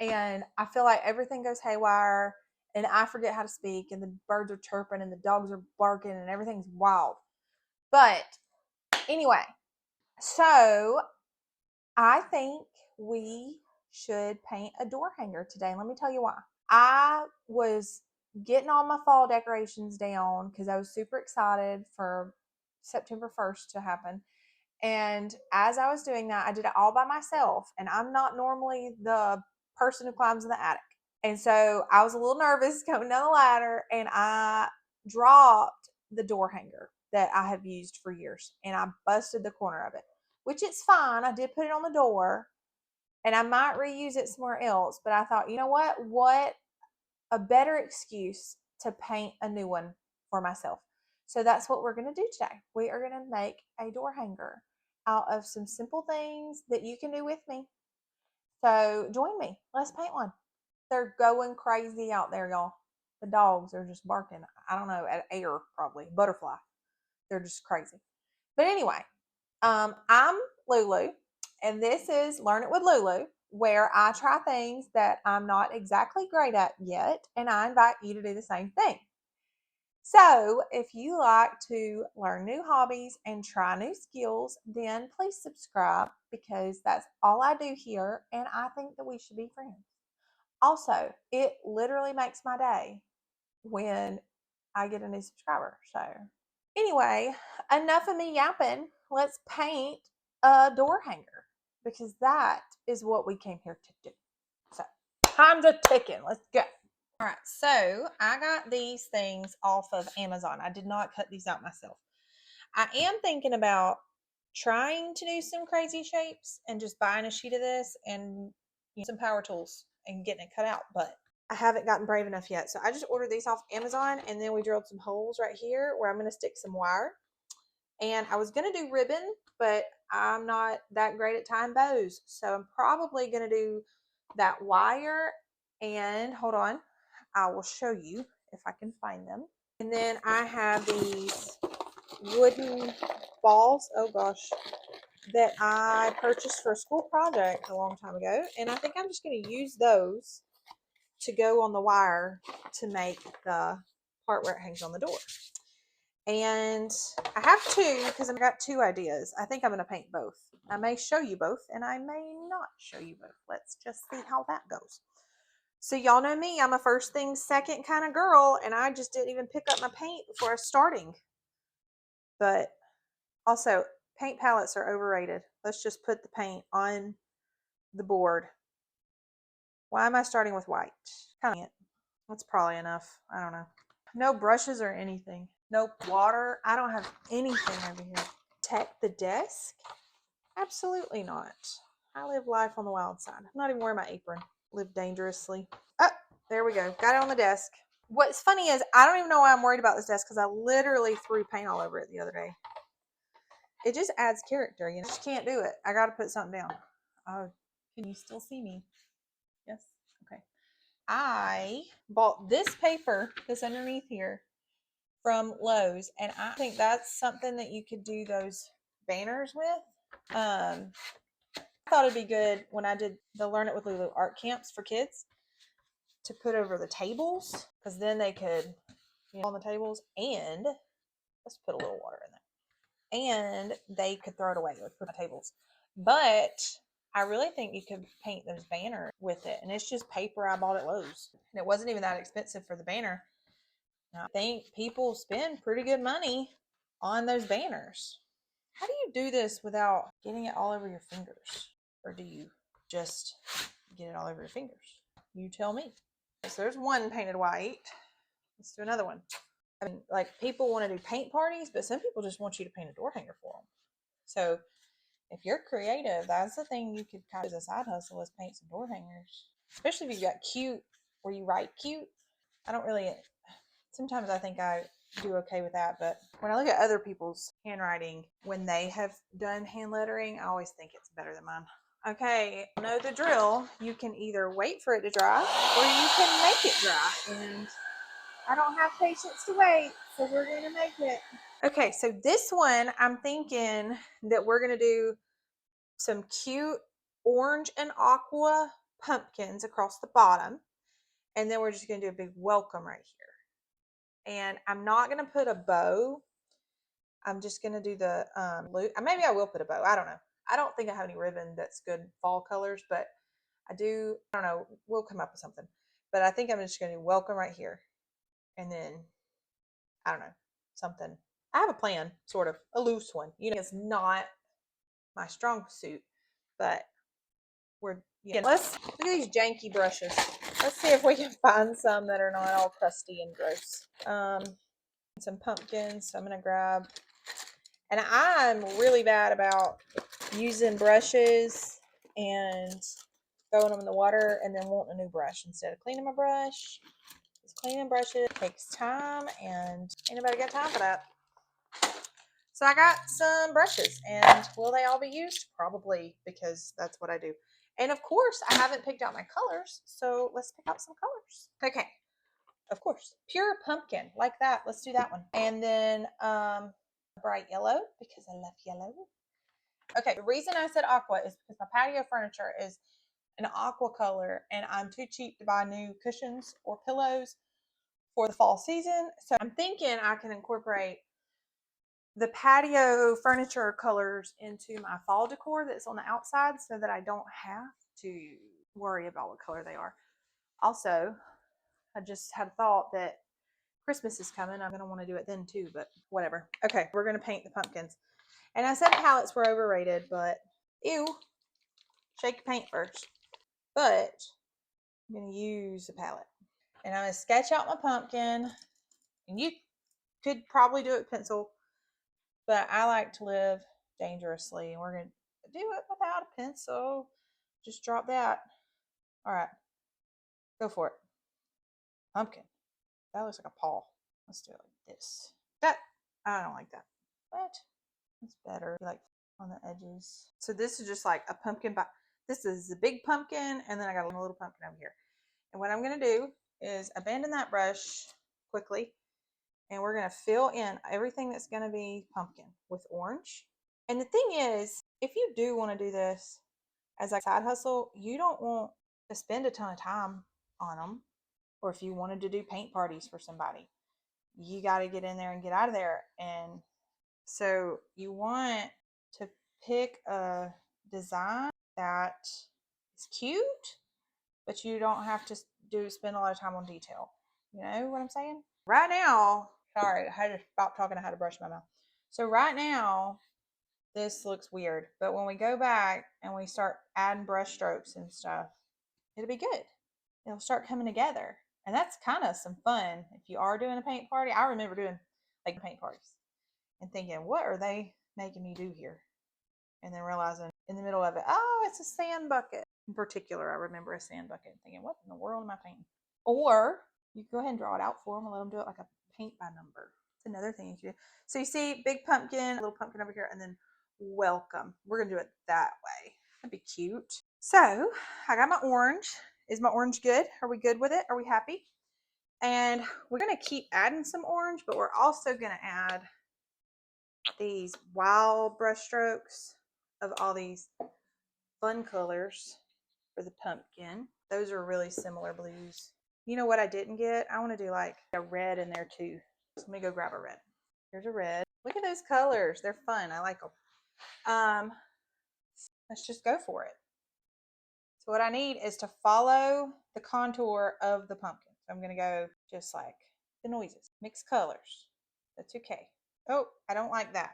and I feel like everything goes haywire, and I forget how to speak, and the birds are chirping, and the dogs are barking, and everything's wild. But anyway, so I think we should paint a door hanger today. And let me tell you why. I was getting all my fall decorations down because I was super excited for September 1st to happen. And as I was doing that, I did it all by myself. And I'm not normally the person who climbs in the attic. And so I was a little nervous coming down the ladder, and I dropped the door hanger that I have used for years, and I busted the corner of it, which it's fine. I did put it on the door, and I might reuse it somewhere else. But I thought, you know what? What a better excuse to paint a new one for myself. So that's what we're going to do today. We are going to make a door hanger out of some simple things that you can do with me. So join me. Let's paint one. They're going crazy out there, y'all. The dogs are just barking. I don't know, at air probably. Butterfly. They're just crazy. But anyway, I'm Lulu, and this is Learn It with Lulu, where I try things that I'm not exactly great at yet, and I invite you to do the same thing. So, if you like to learn new hobbies and try new skills, then please subscribe because that's all I do here, and I think that we should be friends. Also, it literally makes my day when I get a new subscriber. So, anyway, enough of me yapping. Let's paint a door hanger because that is what we came here to do. So, time's a ticking. Let's go. All right, so I got these things off of Amazon. I did not cut these out myself. I am thinking about trying to do some crazy shapes and just buying a sheet of this and some power tools and getting it cut out, but I haven't gotten brave enough yet. So I just ordered these off Amazon, and then we drilled some holes right here where I'm going to stick some wire. And I was going to do ribbon, but I'm not that great at tying bows. So I'm probably going to do that wire. And hold on, I will show you if I can find them. And then I have these wooden balls, oh gosh, that I purchased for a school project a long time ago. And I think I'm just going to use those to go on the wire to make the part where it hangs on the door. And I have two because I've got two ideas. I think I'm going to paint both. I may show you both, and I may not show you both. Let's just see how that goes. So y'all know me, I'm a first thing second kind of girl, and I just didn't even pick up my paint before I was starting. But also, paint palettes are overrated. Let's just put the paint on the board. Why am I starting with white? That's probably enough. I don't know. No brushes or anything. No water. I don't have anything over here. Protect the desk? Absolutely not. I live life on the wild side. I'm not even wearing my apron. Live dangerously. Oh, there we go. Got it on the desk. What's funny is I don't even know why I'm worried about this desk because I literally threw paint all over it the other day. It just adds character, you know. I just can't do it. I got to put something down. Oh, can you still see me? Yes. Okay. I bought this paper that's underneath here from Lowe's, and I think that's something that you could do those banners with. I thought it'd be good when I did the Learn It with Lulu art camps for kids to put over the tables, because then they could, on the tables, and let's put a little water in there, and they could throw it away or put on tables. But I really think you could paint those banners with it, and it's just paper I bought at Lowe's, and it wasn't even that expensive for the banner. I think people spend pretty good money on those banners. How do you do this without getting it all over your fingers? Or do you just get it all over your fingers? You tell me. So there's one painted white. Let's do another one. I mean, like, people want to do paint parties, but some people just want you to paint a door hanger for them. So if you're creative, that's the thing you could kind of as a side hustle is paint some door hangers. Especially if you've got cute, where you write cute. I don't really, sometimes I think I do okay with that, but when I look at other people's handwriting, when they have done hand lettering, I always think it's better than mine. Okay, know the drill. You can either wait for it to dry or you can make it dry, and I don't have patience to wait, so we're gonna make it. Okay, so this one, I'm thinking that we're gonna do some cute orange and aqua pumpkins across the bottom. And then we're just going to do a big welcome right here. And I'm not going to put a bow. I'm just going to do the loop. Maybe I will put a bow. I don't know. I don't think I have any ribbon that's good fall colors, but I don't know. We'll come up with something. But I think I'm just going to do welcome right here. And then, I don't know, something. I have a plan, sort of, a loose one. It's not my strong suit, but let's look at these janky brushes. Let's see if we can find some that are not all crusty and gross. Some pumpkins. So I'm gonna grab, and I'm really bad about using brushes and throwing them in the water and then wanting a new brush instead of cleaning my brush. Because cleaning brushes takes time, and ain't nobody got time for that. So I got some brushes, and will they all be used? Probably, because that's what I do. And of course, I haven't picked out my colors, so let's pick out some colors. Okay, of course, pure pumpkin, like that. Let's do that one. And then bright yellow, because I love yellow. Okay, the reason I said aqua is because my patio furniture is an aqua color, and I'm too cheap to buy new cushions or pillows for the fall season. So I'm thinking I can incorporate the patio furniture colors into my fall decor that's on the outside so that I don't have to worry about what color they are. Also, I just had a thought that Christmas is coming. I'm going to want to do it then too, but whatever. Okay, we're going to paint the pumpkins. And I said palettes were overrated, but ew, shake the paint first. But I'm going to use a palette. And I'm going to sketch out my pumpkin. And you could probably do it with pencil, but I like to live dangerously, and we're going to do it without a pencil. Just drop that. All right, go for it. Pumpkin. That looks like a paw. Let's do it like this. I don't like that. But it's better, like on the edges. So this is just like a pumpkin. This is the big pumpkin, and then I got a little pumpkin over here. And what I'm going to do is abandon that brush quickly, and we're going to fill in everything that's going to be pumpkin with orange. And the thing is, if you do want to do this as a side hustle, you don't want to spend a ton of time on them. Or if you wanted to do paint parties for somebody, you got to get in there and get out of there. And so you want to pick a design that is cute, but you don't have to spend a lot of time on detail. You know what I'm saying? Right now, sorry, I had to stop talking. I had to brush my mouth. So right now, this looks weird, but when we go back and we start adding brush strokes and stuff, it'll be good. It'll start coming together. And that's kind of some fun. If you are doing a paint party, I remember doing like paint parties and thinking, what are they making me do here? And then realizing in the middle of it, oh, it's a sand bucket. In particular, I remember a sand bucket and thinking, what in the world am I painting? Or you can go ahead and draw it out for them and let them do it like a paint by number. It's another thing you can do. So you see big pumpkin, little pumpkin over here, and then welcome. We're going to do it that way. That'd be cute. So I got my orange. Is my orange good? Are we good with it? Are we happy? And we're going to keep adding some orange, but we're also going to add these wild brush strokes of all these fun colors for the pumpkin. Those are really similar blues. You know what I didn't get? I want to do like a red in there too. So let me go grab a red. Here's a red. Look at those colors. They're fun. I like them. Let's just go for it. So what I need is to follow the contour of the pumpkin. So I'm going to go just like the noises. Mix colors. That's okay. Oh, I don't like that.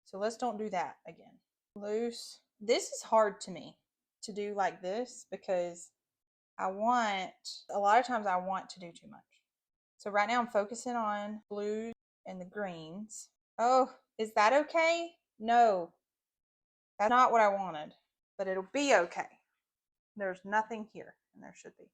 So let's don't do that again. Loose. This is hard to me to do like this because a lot of times I want to do too much. So right now I'm focusing on blues and the greens. Oh, is that okay? No, that's not what I wanted, but it'll be okay. There's nothing here, and there should be.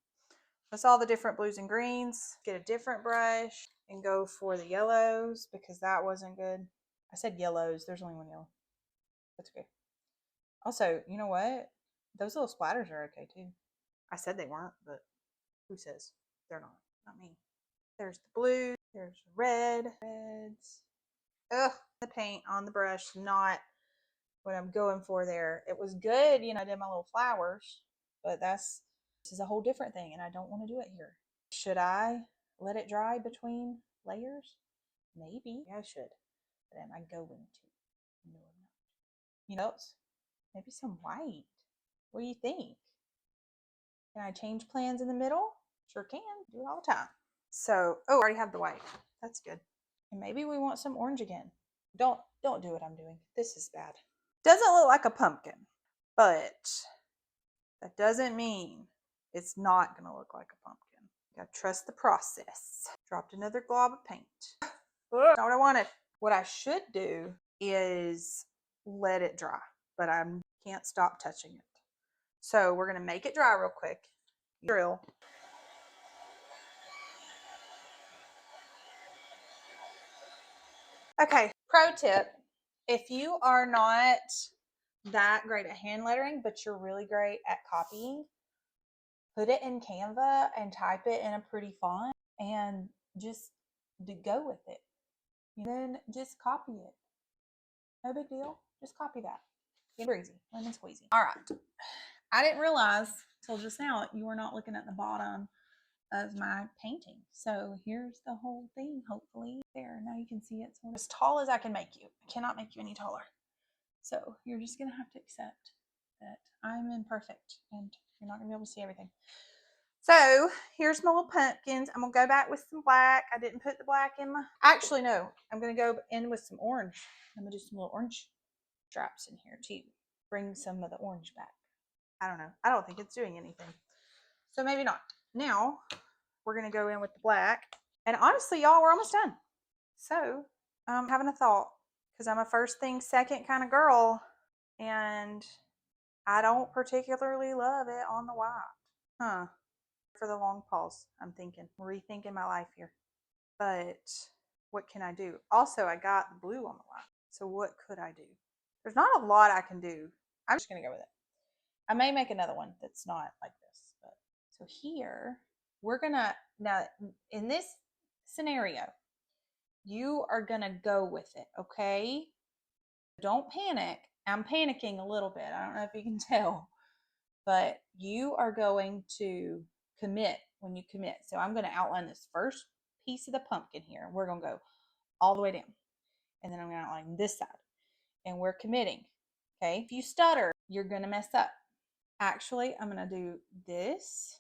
That's all the different blues and greens. Get a different brush and go for the yellows because that wasn't good. I said yellows. There's only one yellow. That's okay. Also, you know what? Those little splatters are okay too. I said they weren't, but who says they're not? Not me. There's the blue. There's red. Reds. Ugh, the paint on the brush, not what I'm going for there. It was good, I did my little flowers, but this is a whole different thing and I don't want to do it here. Should I let it dry between layers? Maybe I should, but am I going to? No, I'm not. You know, maybe some white. What do you think? Can I change plans in the middle? Sure can. Do it all the time. So, oh, I already have the white. That's good. And maybe we want some orange again. Don't do what I'm doing. This is bad. Doesn't look like a pumpkin, but that doesn't mean it's not going to look like a pumpkin. You gotta trust the process. Dropped another glob of paint. Not what I wanted. What I should do is let it dry, but I can't stop touching it. So we're going to make it dry real quick. Drill. Okay, pro tip. If you are not that great at hand lettering, but you're really great at copying, put it in Canva and type it in a pretty font and just go with it. And then just copy it. No big deal. Just copy that. Get breezy. Lemon squeezy. All right. I didn't realize till just now you were not looking at the bottom of my painting. So here's the whole thing, hopefully. There, now you can see it. So as tall as I can make you. I cannot make you any taller. So you're just going to have to accept that I'm imperfect and you're not going to be able to see everything. So here's my little pumpkins. I'm going to go back with some black. I didn't put the black in my... Actually, no. I'm going to go in with some orange. I'm going to do some little orange straps in here too. Bring some of the orange back. I don't know. I don't think it's doing anything. So maybe not. Now, we're going to go in with the black. And honestly, y'all, we're almost done. So, I'm having a thought. Because I'm a first thing, second kind of girl. And I don't particularly love it on the white. Huh. For the long pause, I'm thinking. Rethinking my life here. But, what can I do? Also, I got the blue on the white. So, what could I do? There's not a lot I can do. I'm just going to go with it. I may make another one that's not like this. But so here, we're going to, now in this scenario, you are going to go with it, okay? Don't panic. I'm panicking a little bit. I don't know if you can tell. But you are going to commit when you commit. So I'm going to outline this first piece of the pumpkin here. We're going to go all the way down. And then I'm going to outline this side. And we're committing. Okay? If you stutter, you're going to mess up. Actually, I'm going to do this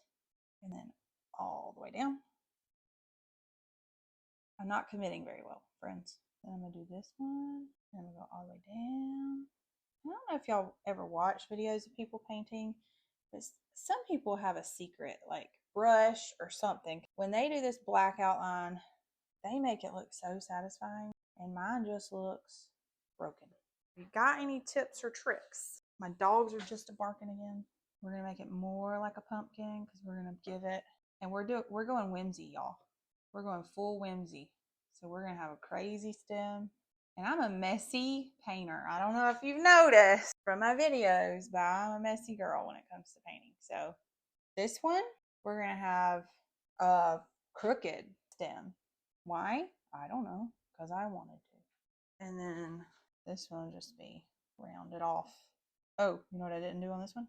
and then all the way down. I'm not committing very well, friends. Then I'm going to do this one. And I'm going to go all the way down. I don't know if y'all ever watch videos of people painting, but some people have a secret, like brush or something. When they do this black outline, they make it look so satisfying. And mine just looks broken. If you got any tips or tricks? My dogs are just barking again. We're going to make it more like a pumpkin because we're going to give it, and we're going whimsy, y'all. We're going full whimsy. So we're going to have a crazy stem. And I'm a messy painter. I don't know if you've noticed from my videos, but I'm a messy girl when it comes to painting. So this one, we're going to have a crooked stem. Why? I don't know, because I wanted to. And then this one will just be rounded off. Oh, you know what I didn't do on this one?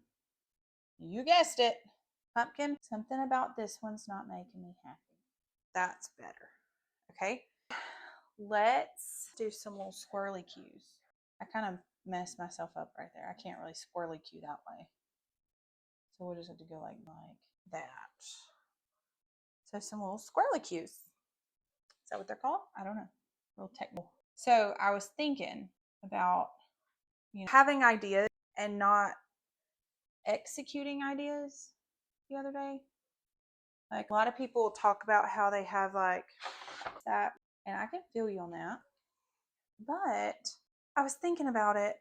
You guessed it. Pumpkin, something about this one's not making me happy. That's better. Okay. Let's do some little swirly cues. I kind of messed myself up right there. I can't really swirly cue that way. So we'll just have to go like that. So some little swirly cues. Is that what they're called? I don't know. Real technical. So I was thinking about, having ideas and not executing ideas the other day. Like a lot of people talk about how they have like that, and I can feel you on that. But I was thinking about it,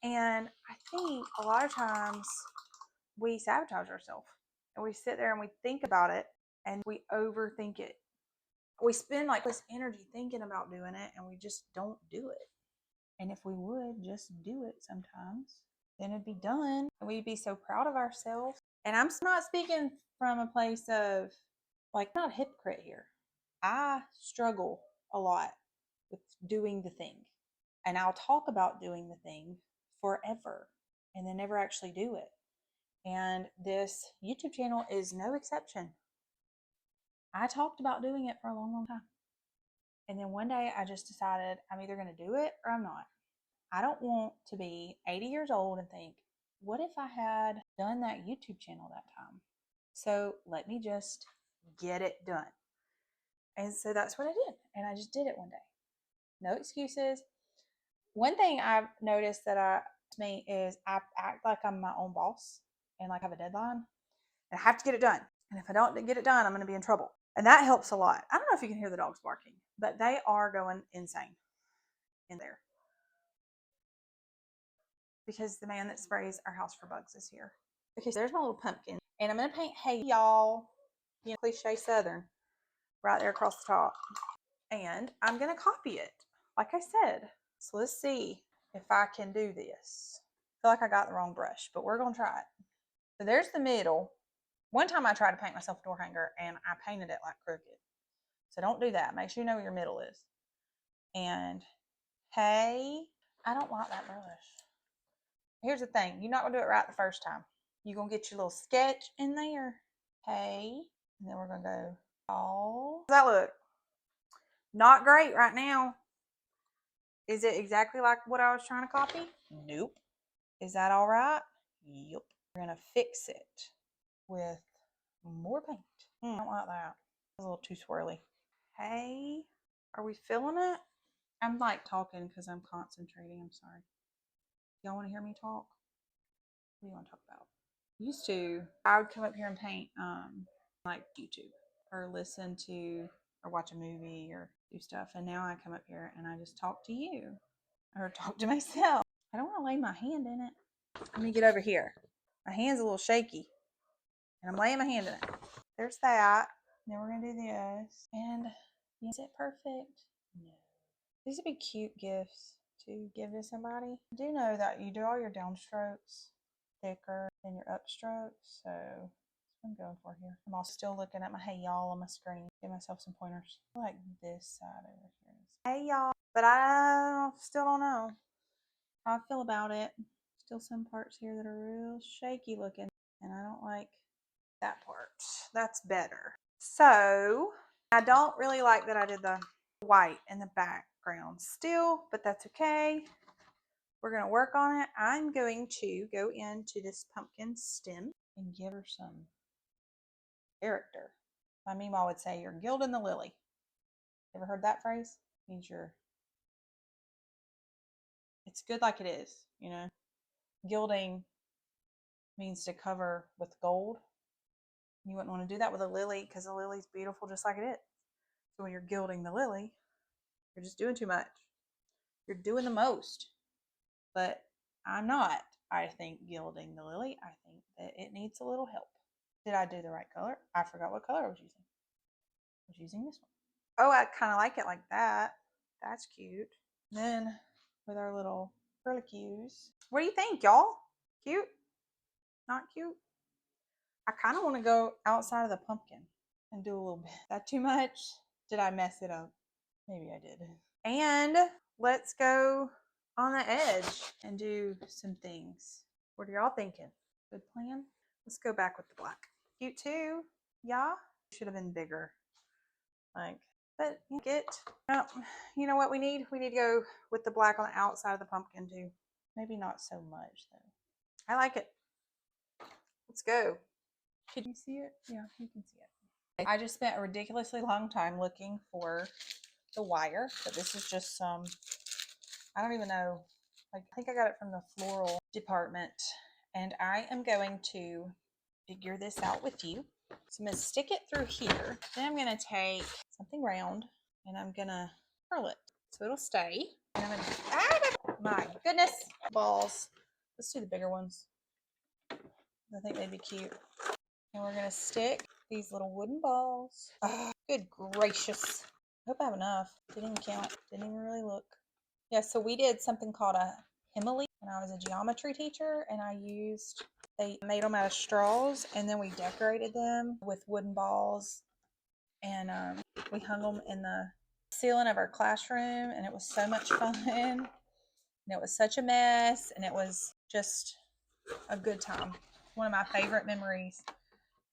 and I think a lot of times we sabotage ourselves and we sit there and we think about it and we overthink it. We spend like this energy thinking about doing it and we just don't do it. And if we would just do it sometimes, then it'd be done and we'd be so proud of ourselves. And I'm not speaking from a place of like, not a hypocrite here. I struggle a lot with doing the thing. And I'll talk about doing the thing forever and then never actually do it. And this YouTube channel is no exception. I talked about doing it for a long, long time. And then one day I just decided I'm either going to do it or I'm not. I don't want to be 80 years old and think, what if I had done that YouTube channel that time? So let me just get it done. And so that's what I did. And I just did it one day. No excuses. One thing I've noticed that me is I act like I'm my own boss and like I have a deadline and I have to get it done. And if I don't get it done, I'm going to be in trouble. And that helps a lot. I don't know if you can hear the dogs barking, but they are going insane in there because the man that sprays our house for bugs is here. Okay, so there's my little pumpkin. And I'm going to paint, hey, y'all, you know, cliche Southern, right there across the top. And I'm going to copy it, like I said. So let's see if I can do this. I feel like I got the wrong brush, but we're going to try it. So there's the middle. One time I tried to paint myself a door hanger and I painted it like crooked. So don't do that. Make sure you know where your middle is. And hey, I don't like that brush. Here's the thing. You're not going to do it right the first time. You're going to get your little sketch in there. Hey, and then we're going to go all. How does that look? Not great right now. Is it exactly like what I was trying to copy? Nope. Is that all right? Yep. We're going to fix it with more paint. I don't like that. It's a little too swirly. Hey, are we feeling it? I'm like talking because I'm concentrating. I'm sorry. Y'all want to hear me talk? What do you want to talk about? Used to, I would come up here and paint like YouTube or listen to or watch a movie or do stuff. And now I come up here and I just talk to you or talk to myself. I don't want to lay my hand in it. Let me get over here. My hand's a little shaky and I'm laying my hand in it. There's that. Then we're going to do this. And is it perfect? No. These would be cute gifts to give to somebody. I do know that you do all your downstrokes thicker than your upstrokes. So that's what I'm going for here. I'm also still looking at my hey y'all on my screen. Give myself some pointers. I like this side over here. Hey y'all. But I still don't know how I feel about it. Still some parts here that are real shaky looking. And I don't like that part. That's better. So I don't really like that I did the white in the background still, but that's okay. We're going to work on it. I'm going to go into this pumpkin stem and give her some character. My Meemaw would say you're gilding the lily. Ever heard that phrase? It means it's good like it is, you know. Gilding means to cover with gold. You wouldn't want to do that with a lily because the lily's beautiful just like it is. So when you're gilding the lily, you're just doing too much. You're doing the most. But I'm not, I think, gilding the lily. I think that it needs a little help. Did I do the right color? I forgot what color I was using. I was using this one. Oh, I kind of like it like that. That's cute. And then with our little curlicues. What do you think, y'all? Cute? Not cute? I kind of want to go outside of the pumpkin and do a little bit. Is that too much? Did I mess it up? Maybe I did. And let's go on the edge and do some things. What are y'all thinking? Good plan? Let's go back with the black. Cute too. Yeah. Should have been bigger. But you know what we need? We need to go with the black on the outside of the pumpkin too. Maybe not so much though. I like it. Let's go. Can you see it? Yeah, you can see it. I just spent a ridiculously long time looking for the wire, but this is just some, I don't even know, like I think I got it from the floral department, and I am going to figure this out with you. So I'm going to stick it through here, then I'm going to take something round and I'm going to curl it so it'll stay. And I'm going to, my goodness, balls. Let's do the bigger ones. I think they'd be cute. And we're going to stick these little wooden balls. Oh, good gracious. I hope I have enough. Didn't even count. Didn't even really look. Yeah, so we did something called a Himali when I was a geometry teacher, and they made them out of straws, and then we decorated them with wooden balls, and we hung them in the ceiling of our classroom, and it was so much fun, and it was such a mess, and it was just a good time. one of my favorite memories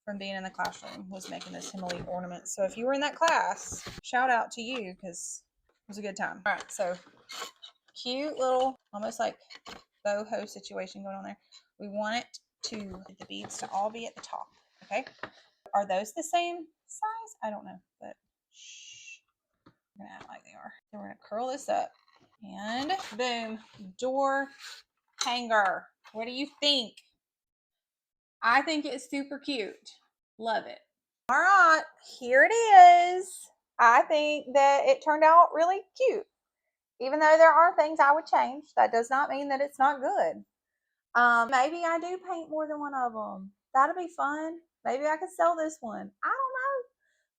from being in the classroom was making those Himalayan ornaments. So if you were in that class, shout out to you because it was a good time. All right, so cute little, almost like boho situation going on there. We want it to, the beads to all be at the top, okay? Are those the same size? I don't know, but shh, we're gonna act like they are. Then we're gonna curl this up and boom, door hanger. What do you think? I think it's super cute. Love it. All right, here it is. I think that it turned out really cute. Even though there are things I would change, that does not mean that it's not good. Maybe I do paint more than one of them. That'd be fun. Maybe I could sell this one. I don't know.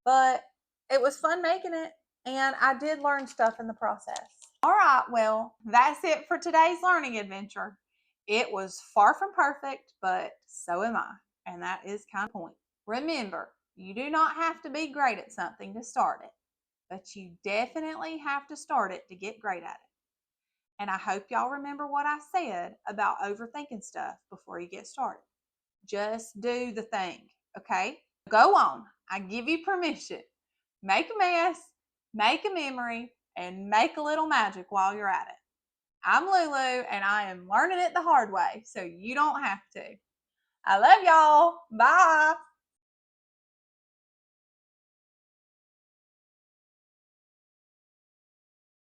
But it was fun making it, and I did learn stuff in the process. All right, well, that's it for today's learning adventure. It was far from perfect, but so am I. And that is kind of the point. Remember, you do not have to be great at something to start it, but you definitely have to start it to get great at it. And I hope y'all remember what I said about overthinking stuff before you get started. Just do the thing, okay? Go on. I give you permission. Make a mess, make a memory, and make a little magic while you're at it. I'm Lulu, and I am learning it the hard way, so you don't have to. I love y'all. Bye.